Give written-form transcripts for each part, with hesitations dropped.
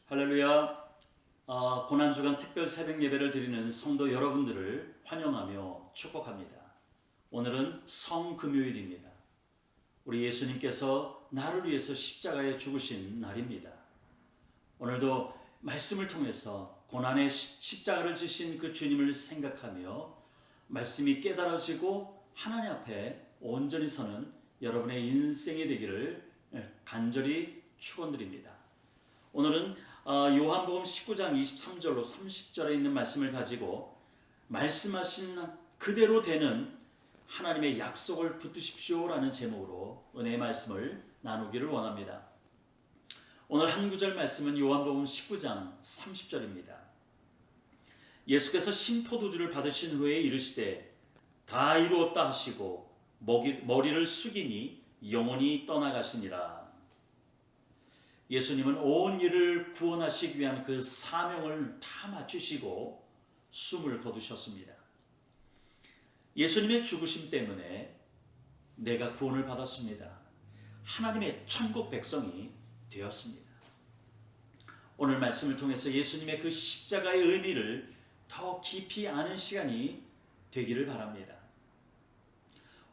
할렐루야. 고난주간 특별 새벽 예배를 드리는 성도 여러분들을 환영하며 축복합니다. 오늘은 성금요일입니다. 우리 예수님께서 나를 위해서 십자가에 죽으신 날입니다. 오늘도 말씀을 통해서 고난의 십자가를 지신 그 주님을 생각하며 말씀이 깨달아지고 하나님 앞에 온전히 서는 여러분의 인생이 되기를 간절히 축원드립니다. 오늘은 요한복음 19장 23절로 30절에 있는 말씀을 가지고 말씀하신 그대로 되는 하나님의 약속을 붙드십시오라는 제목으로 은혜의 말씀을 나누기를 원합니다. 오늘 한 구절 말씀은 요한복음 19장 30절입니다. 예수께서 신포도주를 받으신 후에 이르시되 다 이루었다 하시고 머리를 숙이니 영원히 떠나가시니라. 예수님은 온 일을 구원하시기 위한 그 사명을 다 마치시고 숨을 거두셨습니다. 예수님의 죽으심 때문에 내가 구원을 받았습니다. 하나님의 천국 백성이 되었습니다. 오늘 말씀을 통해서 예수님의 그 십자가의 의미를 더 깊이 아는 시간이 되기를 바랍니다.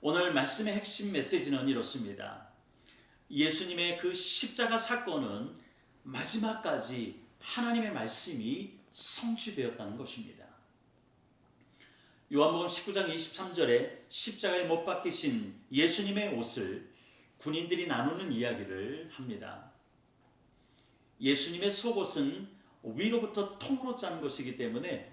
오늘 말씀의 핵심 메시지는 이렇습니다. 예수님의 그 십자가 사건은 마지막까지 하나님의 말씀이 성취되었다는 것입니다. 요한복음 19장 23절에 십자가에 못 박히신 예수님의 옷을 군인들이 나누는 이야기를 합니다. 예수님의 속옷은 위로부터 통으로 짠 것이기 때문에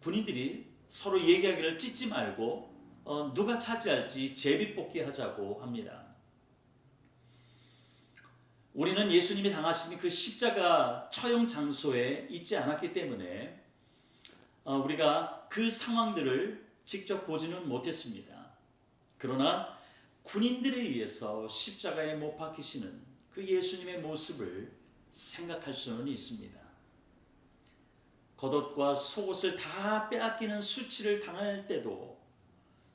군인들이 서로 얘기하기를 찢지 말고 누가 차지할지 제비뽑기 하자고 합니다. 우리는 예수님이 당하신 그 십자가 처형 장소에 있지 않았기 때문에 우리가 그 상황들을 직접 보지는 못했습니다. 그러나 군인들에 의해서 십자가에 못 박히시는 그 예수님의 모습을 생각할 수는 있습니다. 겉옷과 속옷을 다 빼앗기는 수치를 당할 때도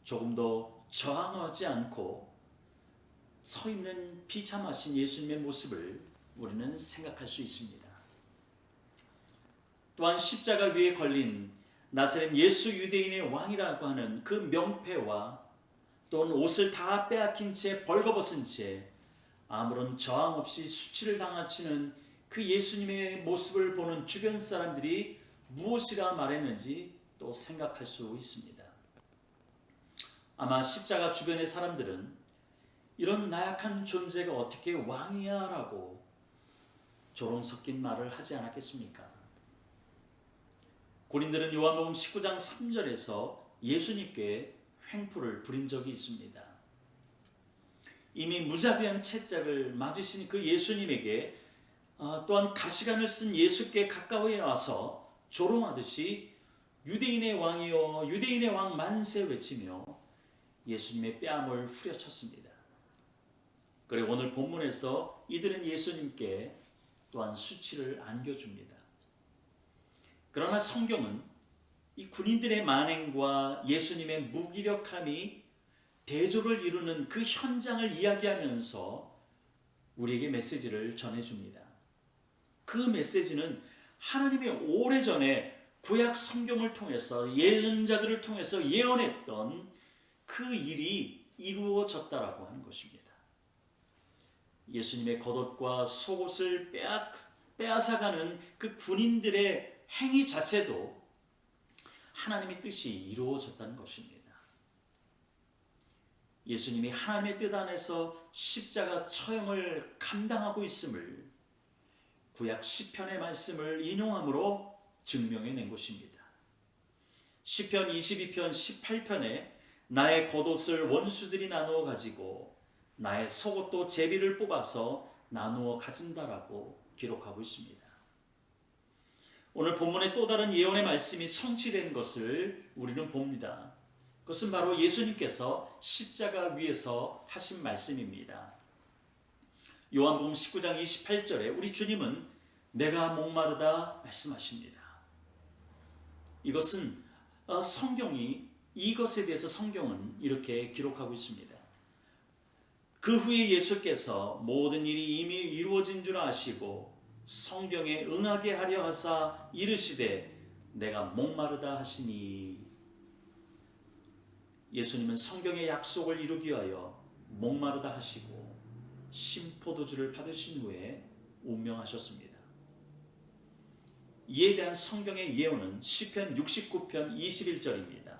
조금도 저항하지 않고 서 있는 비참하신 예수님의 모습을 우리는 생각할 수 있습니다. 또한 십자가 위에 걸린 나사렛 예수 유대인의 왕이라고 하는 그 명패와 또는 옷을 다 빼앗긴 채 벌거벗은 채 아무런 저항 없이 수치를 당하시는 그 예수님의 모습을 보는 주변 사람들이 무엇이라 말했는지 또 생각할 수 있습니다. 아마 십자가 주변의 사람들은 이런 나약한 존재가 어떻게 왕이야? 라고 조롱 섞인 말을 하지 않았겠습니까? 고린들은 요한복음 19장 3절에서 예수님께 횡포를 부린 적이 있습니다. 이미 무자비한 채짝을 맞으신 그 예수님에게 또한 가시관을 쓴 예수께 가까이 와서 조롱하듯이 유대인의 왕이여 유대인의 왕 만세 외치며 예수님의 뺨을 후려쳤습니다. 그리고 오늘 본문에서 이들은 예수님께 또한 수치를 안겨줍니다. 그러나 성경은 이 군인들의 만행과 예수님의 무기력함이 대조를 이루는 그 현장을 이야기하면서 우리에게 메시지를 전해줍니다. 그 메시지는 하나님의 오래전에 구약 성경을 통해서 예언자들을 통해서 예언했던 그 일이 이루어졌다라고 하는 것입니다. 예수님의 겉옷과 속옷을 빼앗아가는 그 군인들의 행위 자체도 하나님의 뜻이 이루어졌다는 것입니다. 예수님이 하나님의 뜻 안에서 십자가 처형을 감당하고 있음을 구약 시편의 말씀을 인용함으로 증명해낸 것입니다. 시편 22편 18편에 나의 겉옷을 원수들이 나누어 가지고 나의 속옷도 제비를 뽑아서 나누어 가진다라고 기록하고 있습니다. 오늘 본문의 또 다른 예언의 말씀이 성취된 것을 우리는 봅니다. 그것은 바로 예수님께서 십자가 위에서 하신 말씀입니다. 요한복음 19장 28절에 우리 주님은 내가 목마르다 말씀하십니다. 이것은 성경이 이것에 대해서 성경은 이렇게 기록하고 있습니다. 그 후에 예수께서 모든 일이 이미 이루어진 줄 아시고 성경에 응하게 하려 하사 이르시되 내가 목마르다 하시니. 예수님은 성경의 약속을 이루기 위하여 목마르다 하시고 심포도주를 받으신 후에 운명하셨습니다. 이에 대한 성경의 예언은 시편 69편 21절입니다.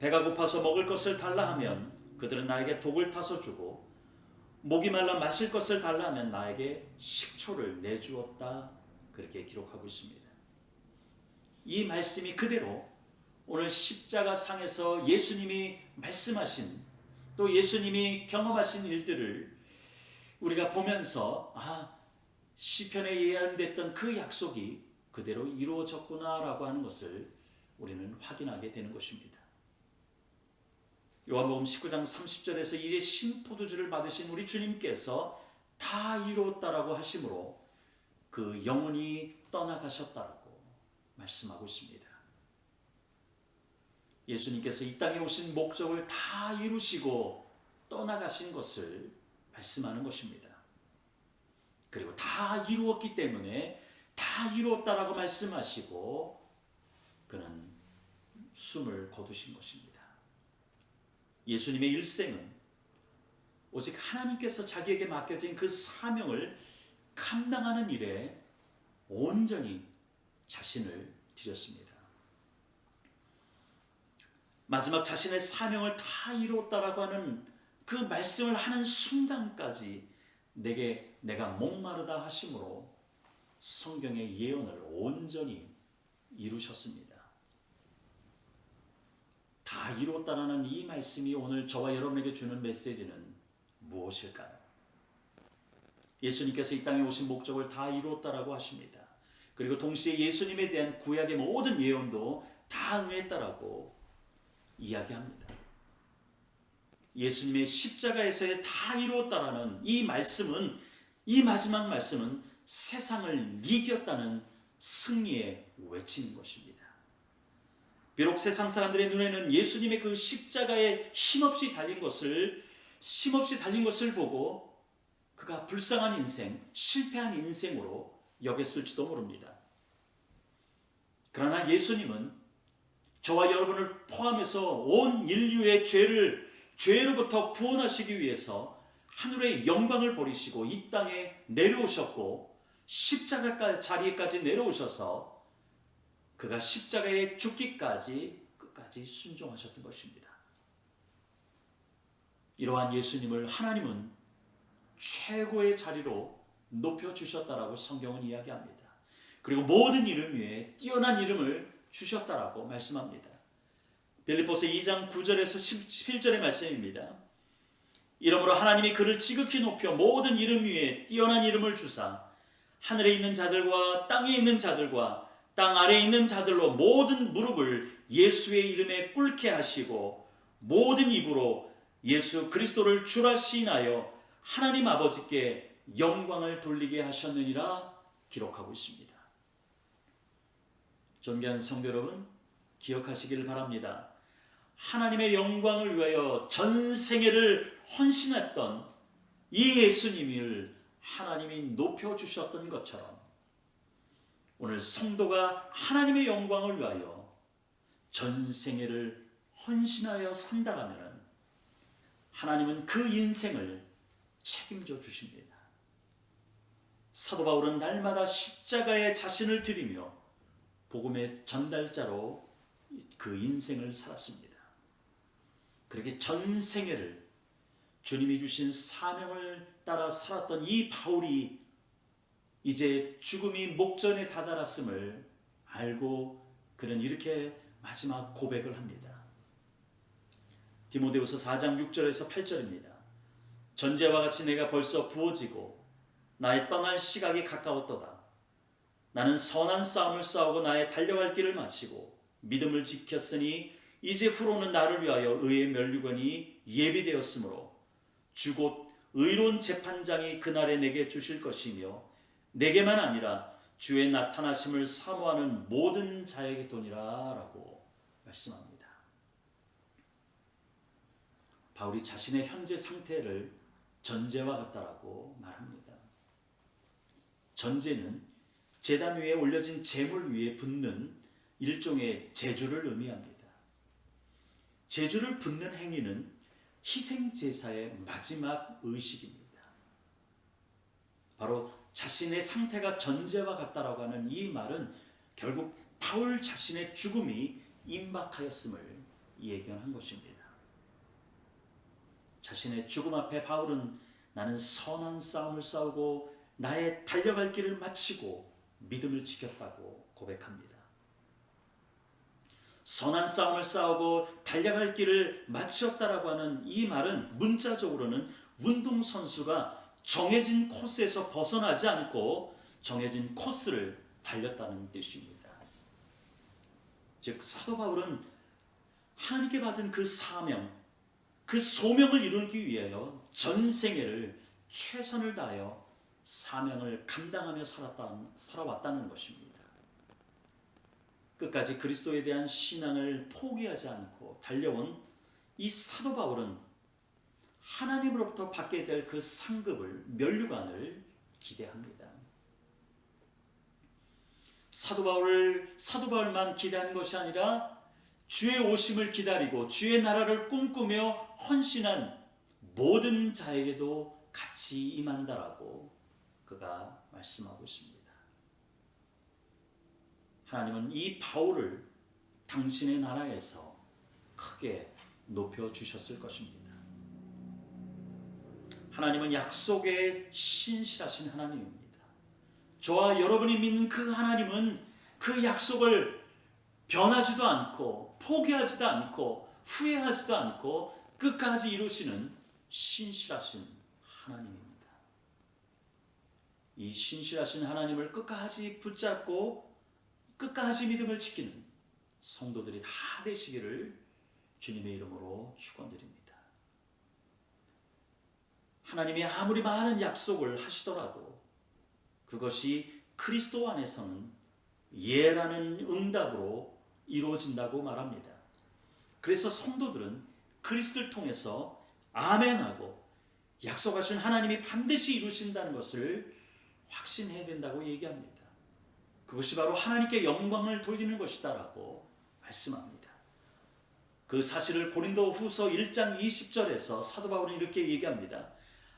배가 고파서 먹을 것을 달라 하면 그들은 나에게 독을 타서 주고 목이 말라 마실 것을 달라 하면 나에게 식초를 내주었다. 그렇게 기록하고 있습니다. 이 말씀이 그대로 오늘 십자가 상에서 예수님이 말씀하신, 또 예수님이 경험하신 일들을 우리가 보면서 시편에 예언됐던 그 약속이 그대로 이루어졌구나라고 하는 것을 우리는 확인하게 되는 것입니다. 요한복음 19장 30절에서 이제 신포도주를 받으신 우리 주님께서 다 이루었다라고 하심으로 그 영혼이 떠나가셨다라고 말씀하고 있습니다. 예수님께서 이 땅에 오신 목적을 다 이루시고 떠나가신 것을 말씀하는 것입니다. 그리고 다 이루었기 때문에 다 이루었다라고 말씀하시고 그는 숨을 거두신 것입니다. 예수님의 일생은 오직 하나님께서 자기에게 맡겨진 그 사명을 감당하는 일에 온전히 자신을 드렸습니다. 마지막 자신의 사명을 다 이루었다라고 하는 그 말씀을 하는 순간까지 내가 목마르다 하심으로 성경의 예언을 온전히 이루셨습니다. 다 이루었다라는 이 말씀이 오늘 저와 여러분에게 주는 메시지는 무엇일까요? 예수님께서 이 땅에 오신 목적을 다 이루었다라고 하십니다. 그리고 동시에 예수님에 대한 구약의 모든 예언도 다 응했다라고 이야기합니다. 예수님의 십자가에서의 다 이루었다라는 이 말씀은, 이 마지막 말씀은 세상을 이겼다는 승리의 외침인 것입니다. 비록 세상 사람들의 눈에는 예수님의 그 십자가에 힘없이 달린 것을 보고 그가 불쌍한 인생, 실패한 인생으로 여겼을지도 모릅니다. 그러나 예수님은 저와 여러분을 포함해서 온 인류의 죄로부터 구원하시기 위해서 하늘의 영광을 버리시고 이 땅에 내려오셨고 십자가 자리에까지 내려오셔서 그가 십자가에 죽기까지 끝까지 순종하셨던 것입니다. 이러한 예수님을 하나님은 최고의 자리로 높여주셨다라고 성경은 이야기합니다. 그리고 모든 이름 위에 뛰어난 이름을 주셨다라고 말씀합니다. 빌립보서 2장 9절에서 11절의 말씀입니다. 이러므로 하나님이 그를 지극히 높여 모든 이름 위에 뛰어난 이름을 주사 하늘에 있는 자들과 땅에 있는 자들과 땅 아래에 있는 자들로 모든 무릎을 예수의 이름에 꿇게 하시고 모든 입으로 예수 그리스도를 주라 시인하여 하나님 아버지께 영광을 돌리게 하셨느니라 기록하고 있습니다. 존귀한 성도 여러분, 기억하시기를 바랍니다. 하나님의 영광을 위하여 전생애를 헌신했던 이 예수님을 하나님이 높여주셨던 것처럼 오늘 성도가 하나님의 영광을 위하여 전생애를 헌신하여 산다라면 하나님은 그 인생을 책임져 주십니다. 사도 바울은 날마다 십자가에 자신을 드리며 복음의 전달자로 그 인생을 살았습니다. 그렇게 전생애를 주님이 주신 사명을 따라 살았던 이 바울이 이제 죽음이 목전에 다다랐음을 알고 그는 이렇게 마지막 고백을 합니다. 디모데후서 4장 6절에서 8절입니다. 전제와 같이 내가 벌써 부어지고 나의 떠날 시각이 가까웠도다. 나는 선한 싸움을 싸우고 나의 달려갈 길을 마치고 믿음을 지켰으니 이제 후로는 나를 위하여 의의 면류관이 예비되었으므로 주 곧 의로운 재판장이 그날에 내게 주실 것이며 내게만 아니라 주의 나타나심을 사모하는 모든 자에게 도니라 라고 말씀합니다. 바울이 자신의 현재 상태를 전제와 같다라고 말합니다. 전제는 제단 위에 올려진 제물 위에 붓는 일종의 제주를 의미합니다. 제주를 붓는 행위는 희생제사의 마지막 의식입니다. 바로 자신의 상태가 전제와 같다라고 하는 이 말은 결국 바울 자신의 죽음이 임박하였음을 예견한 것입니다. 자신의 죽음 앞에 바울은 나는 선한 싸움을 싸우고 나의 달려갈 길을 마치고 믿음을 지켰다고 고백합니다. 선한 싸움을 싸우고 달려갈 길을 마쳤다라고 하는 이 말은 문자적으로는 운동선수가 정해진 코스에서 벗어나지 않고 정해진 코스를 달렸다는 뜻입니다. 즉 사도 바울은 하나님께 받은 그 사명, 그 소명을 이루기 위하여 전생애를 최선을 다하여 사명을 감당하며 살아왔다는 것입니다. 끝까지 그리스도에 대한 신앙을 포기하지 않고 달려온 이 사도 바울은 하나님으로부터 받게 될 그 상급을, 면류관을 기대합니다. 사도 바울만 기대한 것이 아니라 주의 오심을 기다리고 주의 나라를 꿈꾸며 헌신한 모든 자에게도 같이 임한다라고 그가 말씀하고 있습니다. 하나님은 이 바울을 당신의 나라에서 크게 높여주셨을 것입니다. 하나님은 약속에 신실하신 하나님입니다. 저와 여러분이 믿는 그 하나님은 그 약속을 변하지도 않고 포기하지도 않고 후회하지도 않고 끝까지 이루시는 신실하신 하나님입니다. 이 신실하신 하나님을 끝까지 붙잡고 끝까지 믿음을 지키는 성도들이 다 되시기를 주님의 이름으로 축원드립니다. 하나님이 아무리 많은 약속을 하시더라도 그것이 그리스도 안에서는 예라는 응답으로 이루어진다고 말합니다. 그래서 성도들은 그리스도를 통해서 아멘하고 약속하신 하나님이 반드시 이루신다는 것을 확신해야 된다고 얘기합니다. 그것이 바로 하나님께 영광을 돌리는 것이다라고 말씀합니다. 그 사실을 고린도후서 1장 20절에서 사도 바울은 이렇게 얘기합니다.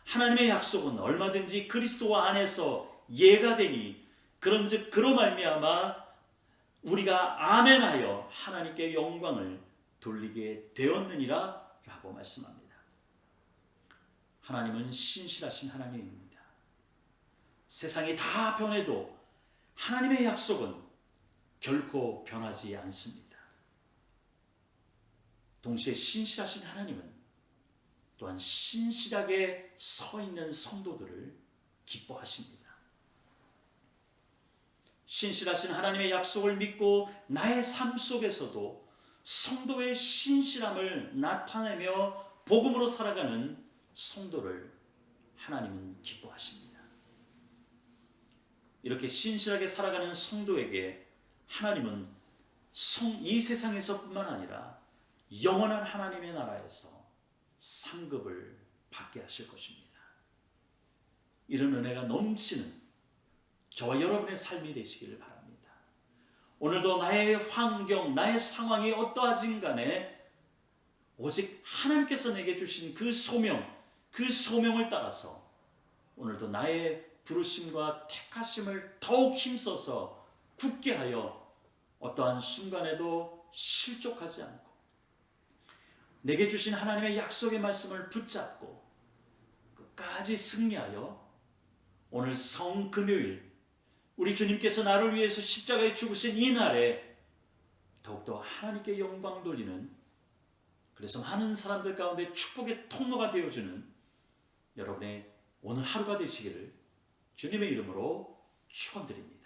하나님의 약속은 얼마든지 그리스도 안에서 예가 되니 그런즉 그로 말미암아 우리가 아멘하여 하나님께 영광을 돌리게 되었느니라 라고 말씀합니다. 하나님은 신실하신 하나님입니다. 세상이 다 변해도 하나님의 약속은 결코 변하지 않습니다. 동시에 신실하신 하나님은 또한 신실하게 서 있는 성도들을 기뻐하십니다. 신실하신 하나님의 약속을 믿고 나의 삶 속에서도 성도의 신실함을 나타내며 복음으로 살아가는 성도를 하나님은 기뻐하십니다. 이렇게 신실하게 살아가는 성도에게 하나님은 이 세상에서뿐만 아니라 영원한 하나님의 나라에서 상급을 받게 하실 것입니다. 이런 은혜가 넘치는 저와 여러분의 삶이 되시기를 바랍니다. 오늘도 나의 환경, 나의 상황이 어떠하진 간에 오직 하나님께서 내게 주신 그 소명, 그 소명을 따라서 오늘도 나의 부르심과 택하심을 더욱 힘써서 굳게 하여 어떠한 순간에도 실족하지 않고 내게 주신 하나님의 약속의 말씀을 붙잡고 끝까지 승리하여 오늘 성금요일 우리 주님께서 나를 위해서 십자가에 죽으신 이 날에 더욱더 하나님께 영광 돌리는, 그래서 많은 사람들 가운데 축복의 통로가 되어주는 여러분의 오늘 하루가 되시기를 주님의 이름으로 축원드립니다.